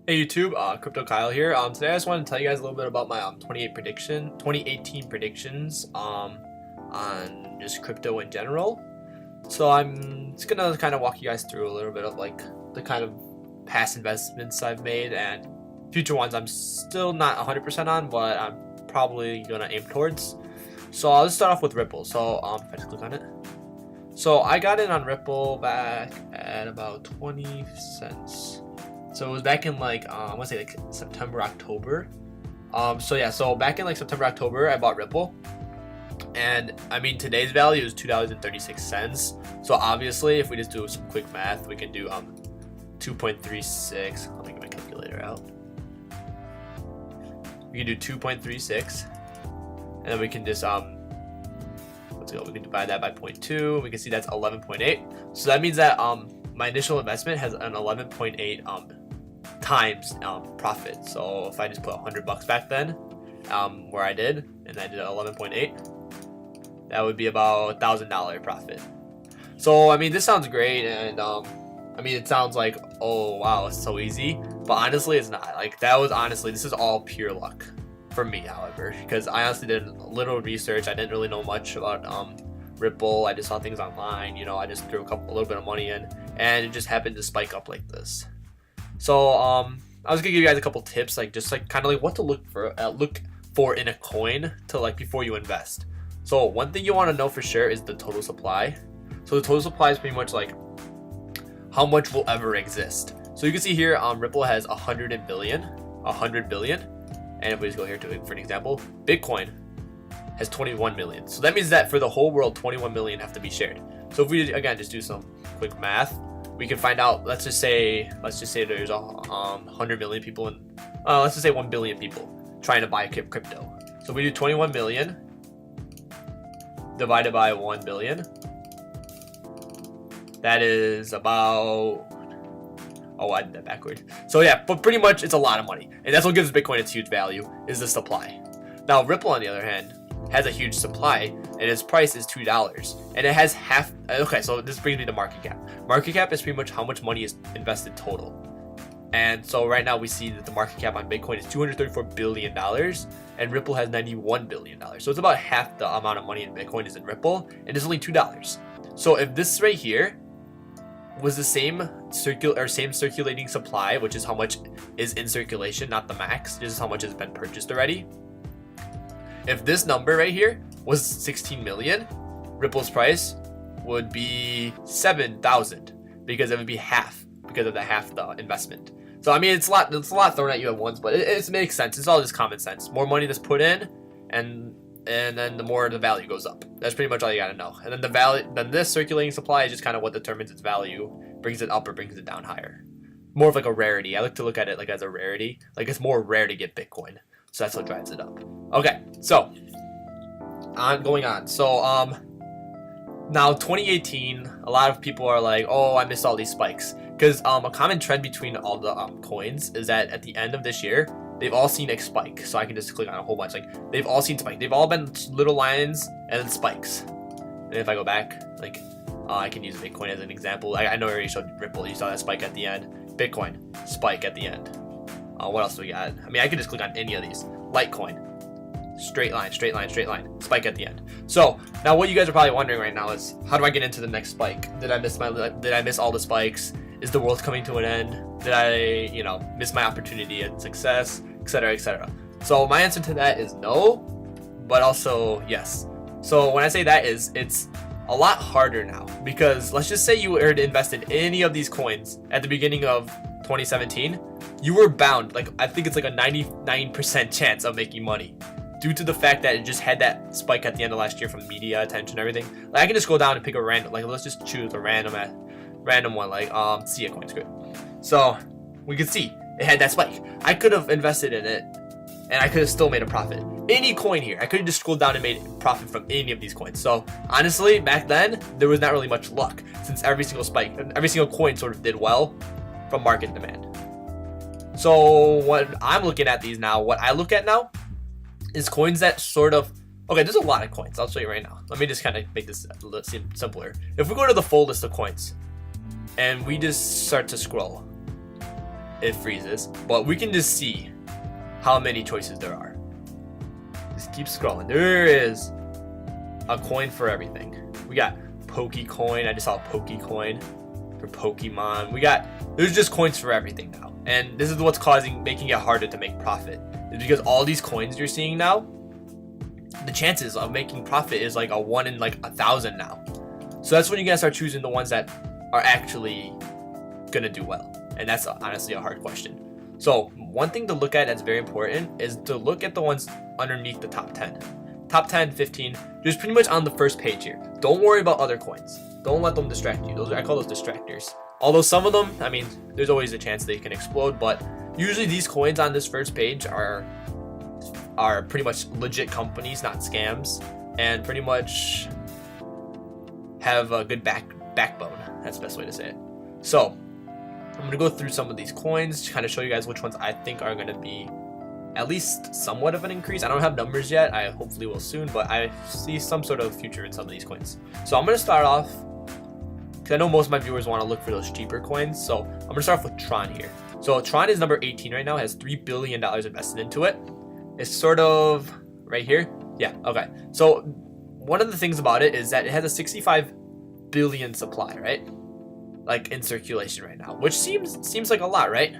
Hey YouTube, CryptoKyle here. Today I just wanted to tell you guys a little bit about my 2018 predictions on just crypto in general. So I'm just gonna kind of walk you guys through a little bit of like the kind of past investments I've made and future ones I'm still not 100% on, but I'm probably gonna aim towards. So I'll just start off with Ripple. So if I just click on it. So I got in on Ripple back at about 20 cents. So it was back in like I want to say like September, October. So back in like September, October, I bought Ripple, and I mean today's value is $2.36. So obviously, if we just do some quick math, we can do 2.36. Let me get my calculator out. We can do 2.36, and then we can just let's go. We can divide that by 0.2. We can see that's 11.8. So that means that my initial investment has an 11.8 times profit. So if I just put $100 back then, where I did, and I did 11.8, that would be about $1,000 profit. So I mean, this sounds great, and I mean, it sounds like, oh wow, it's so easy, but honestly, it's not. Like this is all pure luck for me, however, because I honestly did a little research. I didn't really know much about Ripple. I just saw things online. I just threw a little bit of money in, and it just happened to spike up like this. So I was gonna give you guys a couple tips, like just like kind of like what to look for in a coin to like before you invest. So one thing you want to know for sure is the total supply. So the total supply is pretty much like how much will ever exist. So you can see here, Ripple has 100 billion, and if we just go here for an example, Bitcoin has 21 million. So that means that for the whole world, 21 million have to be shared. So if we again just do some quick math, we can find out. Let's just say there's 100 million people, and let's just say 1 billion people trying to buy crypto. So if we do 21 million divided by 1 billion. That is about, oh, I did that backward. So yeah, but pretty much it's a lot of money, and that's what gives Bitcoin its huge value, is the supply. Now Ripple, on the other hand, has a huge supply, and its price is $2, and it has half. Okay, so this brings me to market cap. Market cap is pretty much how much money is invested total, and so right now we see that the market cap on Bitcoin is $234 billion, and Ripple has $91 billion. So it's about half the amount of money in Bitcoin is in Ripple, and it's only $2. So if this right here was the same circulating supply, which is how much is in circulation, not the max, this is how much has been purchased already. If this number right here was 16 million, Ripple's price would be 7,000, because it would be half, because of the half the investment. So I mean, it's a lot thrown at you at once, but it makes sense. It's all just common sense. More money that's put in, and then the more the value goes up. That's pretty much all you gotta know. And then then this circulating supply is just kind of what determines its value, brings it up or brings it down higher. More of like a rarity. I like to look at it like as a rarity. Like it's more rare to get Bitcoin, so that's what drives it up. Okay, so going on. So now 2018, a lot of people are like, oh, I missed all these spikes, because a common trend between all the coins is that at the end of this year, they've all seen a spike. So I can just click on a whole bunch. Like they've all seen spike. They've all been little lines and then spikes. And if I go back, like I can use Bitcoin as an example. I know I already showed Ripple. You saw that spike at the end. Bitcoin, spike at the end. What else do we got? I mean, I can just click on any of these. Litecoin, straight line, straight line, straight line, spike at the end. So now what you guys are probably wondering right now is, how do I get into the next spike? Did I miss all the spikes? Is the world coming to an end? Did I, miss my opportunity and success, etc., etc.? So my answer to that is no, but also yes. So when I say that is, it's a lot harder now, because let's just say you were to invest in any of these coins at the beginning of 2017, you were bound, like I think it's like a 99% chance of making money, due to the fact that it just had that spike at the end of last year from media attention and everything. Like I can just go down and pick a random, like let's just choose a random one, like Sia coin script. So we can see it had that spike. I could have invested in it, and I could have still made a profit. Any coin here, I could have just scrolled down and made profit from any of these coins. So honestly, back then, there was not really much luck, since every single coin sort of did well from market demand. So what I look at now is coins that sort of, okay, there's a lot of coins. I'll show you right now. Let me just kind of make this seem simpler. If we go to the full list of coins, and we just start to scroll, it freezes, but we can just see how many choices there are. Just keep scrolling. There is a coin for everything. We got Pokecoin. I just saw a Pokecoin for Pokemon. There's just coins for everything now. And this is what's making it harder to make profit. Is because all these coins you're seeing now, the chances of making profit is like a 1 in like 1,000 now. So that's when you gotta start choosing the ones that are actually gonna do well. And that's honestly a hard question. So one thing to look at that's very important is to look at the ones underneath the top 10. Top 10, 15, just pretty much on the first page here. Don't worry about other coins. Don't let them distract you. I call those distractors. Although some of them, I mean, there's always a chance they can explode, but usually these coins on this first page are pretty much legit companies, not scams, and pretty much have a good backbone. That's the best way to say it. So I'm gonna go through some of these coins to kind of show you guys which ones I think are gonna be at least somewhat of an increase. I don't have numbers yet. I hopefully will soon, but I see some sort of future in some of these coins. So I'm gonna start off, because I know most of my viewers want to look for those cheaper coins. So I'm gonna start off with Tron here. So Tron is number 18 right now, has $3 billion invested into it. It's sort of right here. Yeah, okay. So one of the things about it is that it has a 65 billion supply, right? Like in circulation right now, which seems like a lot, right?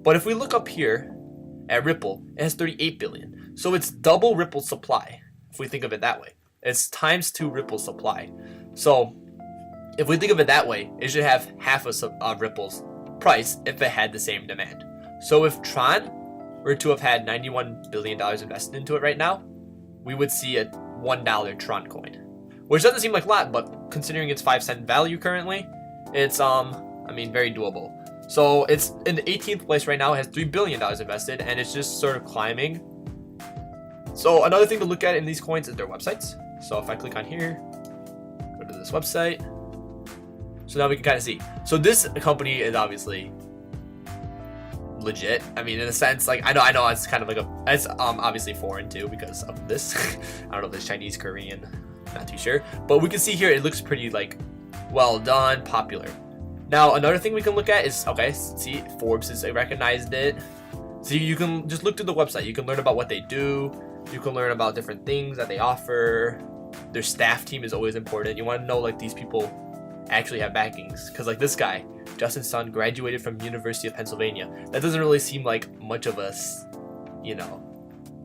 But if we look up here at Ripple, it has 38 billion. So it's double Ripple's supply, if we think of it that way. It's times 2 Ripple supply. So if we think of it that way, it should have half of Ripple's price if it had the same demand. So if Tron were to have had $91 billion invested into it right now, we would see a $1 Tron coin, which doesn't seem like a lot, but considering its 5-cent value currently, it's I mean, very doable. So it's in the 18th place right now. It has $3 billion invested, and it's just sort of climbing. So another thing to look at in these coins is their websites. So if I click on here, go to this website. So now we can kind of see. So this company is obviously legit. I mean, in a sense, like I know it's kind of like it's obviously foreign too because of this. I don't know if it's Chinese, Korean, not too sure. But we can see here it looks pretty like well done, popular. Now another thing we can look at is, okay, see, Forbes has recognized it. So you can just look through the website. You can learn about what they do. You can learn about different things that they offer. Their staff team is always important. You want to know like these people actually have backings, because like this guy, Justin Sun, graduated from University of Pennsylvania. That doesn't really seem like much of a,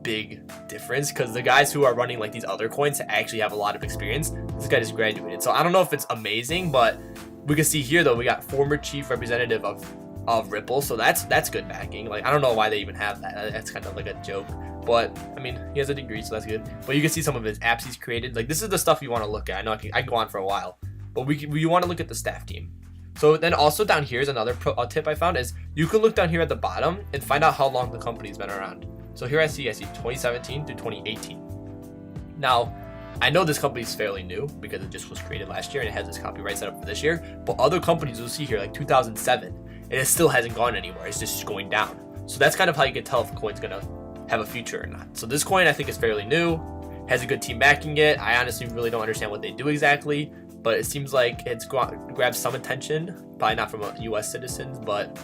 big difference, because the guys who are running like these other coins actually have a lot of experience. This guy just graduated, so I don't know if it's amazing, but we can see here though we got former chief representative of Ripple, so that's good backing. Like I don't know why they even have that. That's kind of like a joke, but I mean he has a degree, so that's good. But you can see some of his apps he's created. Like this is the stuff you want to look at. I know I can go on for a while, but we want to look at the staff team. So then also down here is another tip I found is you can look down here at the bottom and find out how long the company's been around. So here I see 2017 to 2018. Now, I know this company is fairly new because it just was created last year and it has its copyright set up for this year. But other companies you'll see here like 2007 and it still hasn't gone anywhere. It's just going down. So that's kind of how you can tell if a coin's gonna have a future or not. So this coin I think is fairly new, has a good team backing it. I honestly really don't understand what they do exactly, but it seems like it's grabbed some attention, probably not from US citizens, but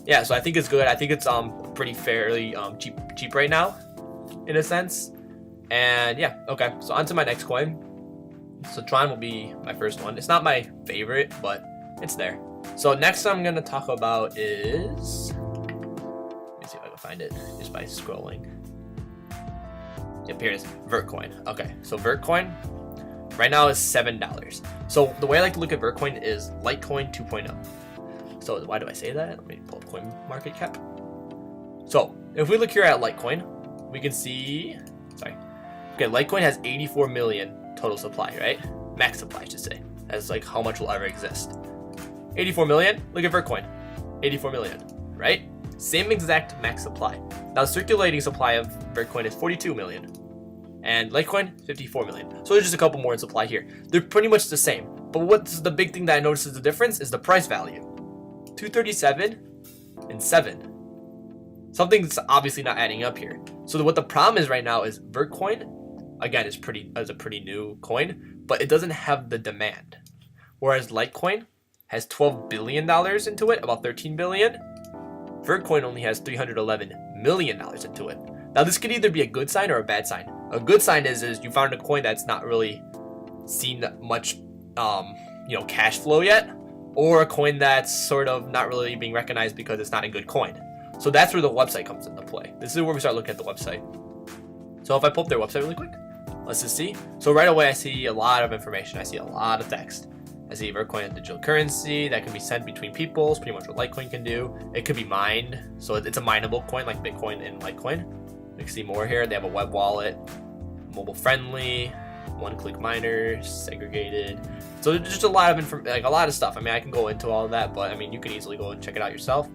yeah, so I think it's good. I think it's pretty fairly cheap right now, in a sense. And yeah, okay. So on to my next coin. So Tron will be my first one. It's not my favorite, but it's there. So next I'm gonna talk about is, let me see if I can find it just by scrolling. Yep, here it is. Vertcoin. Okay, so Vertcoin right now is $7. So the way I like to look at Vertcoin is Litecoin 2.0. So why do I say that? Let me pull up CoinMarketCap. So if we look here at Litecoin, we can see, okay, Litecoin has 84 million total supply, right? Max supply, I should say. That's like how much will ever exist. 84 million, look at Vertcoin, 84 million, right? Same exact max supply. Now circulating supply of Vertcoin is 42 million. And Litecoin, 54 million. So there's just a couple more in supply here. They're pretty much the same. But what's the big thing that I notice is the difference is the price value. 237 and 7. Something's obviously not adding up here. So what the problem is right now is Vertcoin, again, is a pretty new coin, but it doesn't have the demand. Whereas Litecoin has $12 billion into it, about 13 billion, Vertcoin only has $311 million into it. Now this could either be a good sign or a bad sign. A good sign is you found a coin that's not really seen much cash flow yet, or a coin that's sort of not really being recognized because it's not a good coin. So that's where the website comes into play. This is where we start looking at the website. So if I pull up their website really quick, let's just see. So right away I see a lot of information. I see a lot of text. I see Vertcoin and digital currency that can be sent between people. It's pretty much what Litecoin can do. It could be mined, so it's a mineable coin like Bitcoin and Litecoin. You can see more here. They have a web wallet, mobile friendly, one-click miners, segregated. So there's just a lot of a lot of stuff. I mean, I can go into all of that, but I mean, you can easily go and check it out yourself.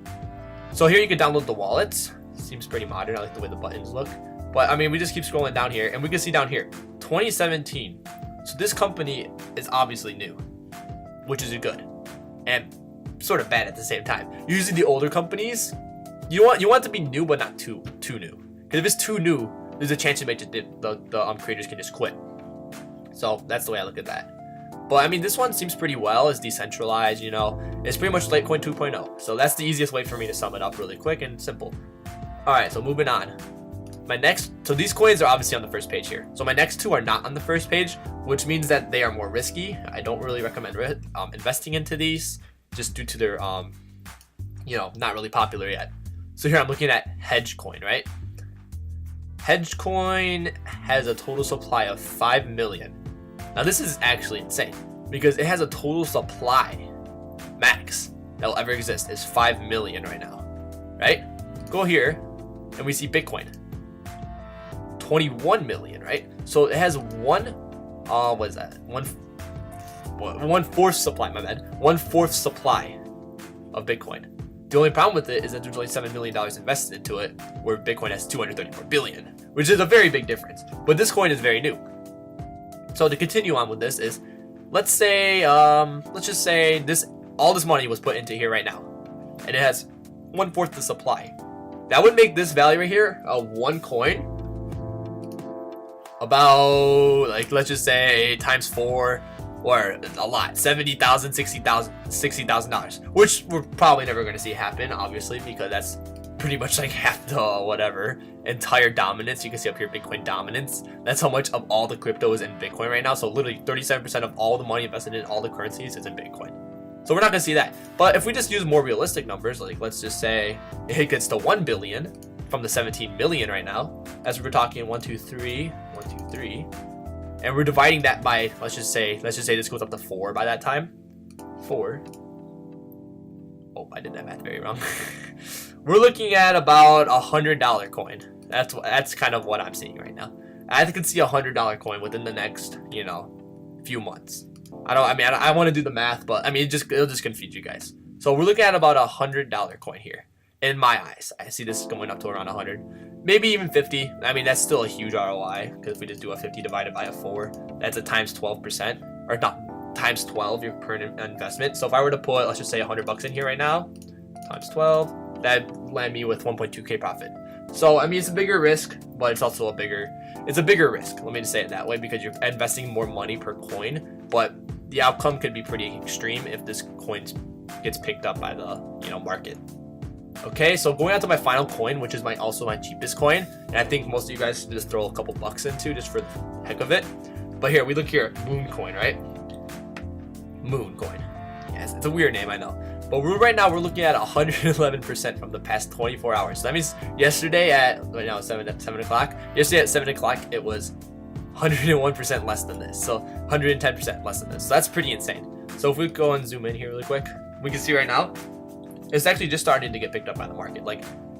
So here you can download the wallets. Seems pretty modern. I like the way the buttons look. But I mean, we just keep scrolling down here, and we can see down here, 2017. So this company is obviously new, which is good and sort of bad at the same time. Usually the older companies, you want it to be new, but not too new. Because if it's too new, there's a chance the creators can just quit. So that's the way I look at that. But I mean, this one seems pretty well. It's decentralized, It's pretty much Litecoin 2.0. So that's the easiest way for me to sum it up really quick and simple. All right, so moving on. So these coins are obviously on the first page here. So my next two are not on the first page, which means that they are more risky. I don't really recommend investing into these just due to their, not really popular yet. So here I'm looking at Hedge Coin, right? Hedge Coin has a total supply of 5 million. Now this is actually insane because it has a total supply max that will ever exist is 5 million right now, right? Go here and we see Bitcoin. 21 million, right? So it has one fourth supply, my bad. 1/4 supply of Bitcoin. The only problem with it is that there's only $7 million invested into it, where Bitcoin has 234 billion, which is a very big difference. But this coin is very new. So to continue on with this is, let's just say all this money was put into here right now, and it has 1/4 the supply. That would make this value right here, one coin, about let's just say times 4, or a lot, $70,000, $60,000, which we're probably never going to see happen, obviously, because that's pretty much like half the entire dominance. You can see up here Bitcoin dominance. That's how much of all the crypto is in Bitcoin right now. So literally 37% of all the money invested in all the currencies is in Bitcoin. So we're not going to see that. But if we just use more realistic numbers, let's just say it gets to 1 billion from the 17 million right now, as we're talking 1, 2, 3, and we're dividing that by, let's just say this goes up to 4 by that time. 4. Oh, I did that math very wrong. We're looking at about $100 coin. That's kind of what I'm seeing right now. I can see $100 coin within the next, few months. I want to do the math, but I mean, it'll just confuse you guys. So we're looking at about $100 coin here. In my eyes, I see this going up to around 100, maybe even 50. I mean, that's still a huge ROI, because if we just do a 50 divided by a 4, that's a times 12%, or not, times 12 your per investment. So if I were to put, let's just say $100 in here right now, times 12, that'd land me with 1.2k profit. So I mean, it's a bigger risk, but it's also a bigger risk. Let me just say it that way, because you're investing more money per coin, but the outcome could be pretty extreme if this coin gets picked up by the market. Okay, so going on to my final coin, which is also my cheapest coin, and I think most of you guys should just throw a couple bucks into just for the heck of it. But here, we look here, Moon Coin, right? Moon Coin. Yes, it's a weird name, I know. But right now, we're looking at 111% from the past 24 hours. So that means yesterday right now it's 7 o'clock. Yesterday at 7 o'clock, it was 101% less than this. So 110% less than this. So that's pretty insane. So if we go and zoom in here really quick, we can see right now, it's actually just starting to get picked up by the market,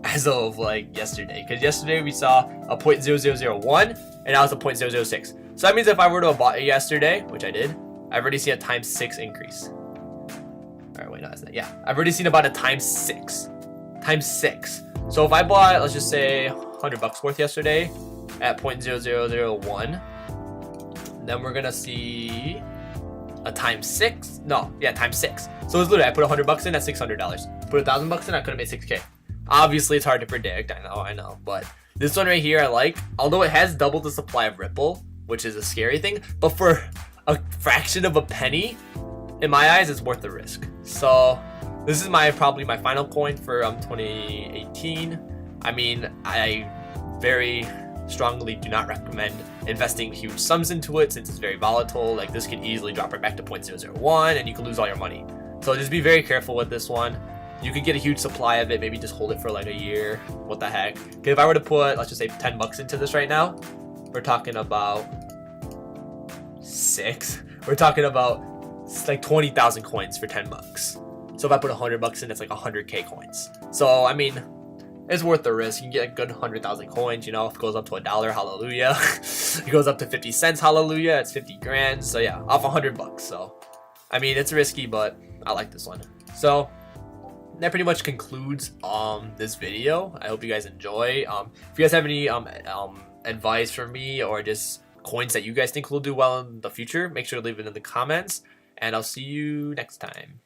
as of yesterday. Because yesterday we saw a 0.0001 and now it's a 0.006. So that means if I were to have bought it yesterday, which I did, I've already seen a times 6 increase. Alright, wait, no, that's not. Yeah, I've already seen about a times 6. Times 6. So if I bought, let's just say, $100 worth yesterday at 0.0001, then we're gonna see a times 6. No, yeah, times 6. So it's literally, I put $100 in, that's $600. Put $1,000 in, I could have made 6k. Obviously, it's hard to predict. I know, but this one right here, I like. Although it has double the supply of Ripple, which is a scary thing, but for a fraction of a penny, in my eyes, it's worth the risk. So this is probably my final coin for 2018. I mean, I very strongly do not recommend investing huge sums into it since it's very volatile. Like this could easily drop right back to 0.001 and you could lose all your money. So just be very careful with this one. You could get a huge supply of it, maybe just hold it for like a year. What the heck? Okay, if I were to put, let's just say 10 bucks into this right now, we're talking about we're talking about like 20,000 coins for 10 bucks. So if I put 100 bucks in, it's like 100k coins. So I mean, it's worth the risk. You can get a good 100,000 coins, you know. If it goes up to $1, hallelujah. It goes up to 50 cents, hallelujah. It's 50 grand. So yeah, off 100 bucks. So I mean, it's risky, but I like this one. So that pretty much concludes this video. I hope you guys enjoy. If you guys have any advice for me or just coins that you guys think will do well in the future, make sure to leave it in the comments, and I'll see you next time.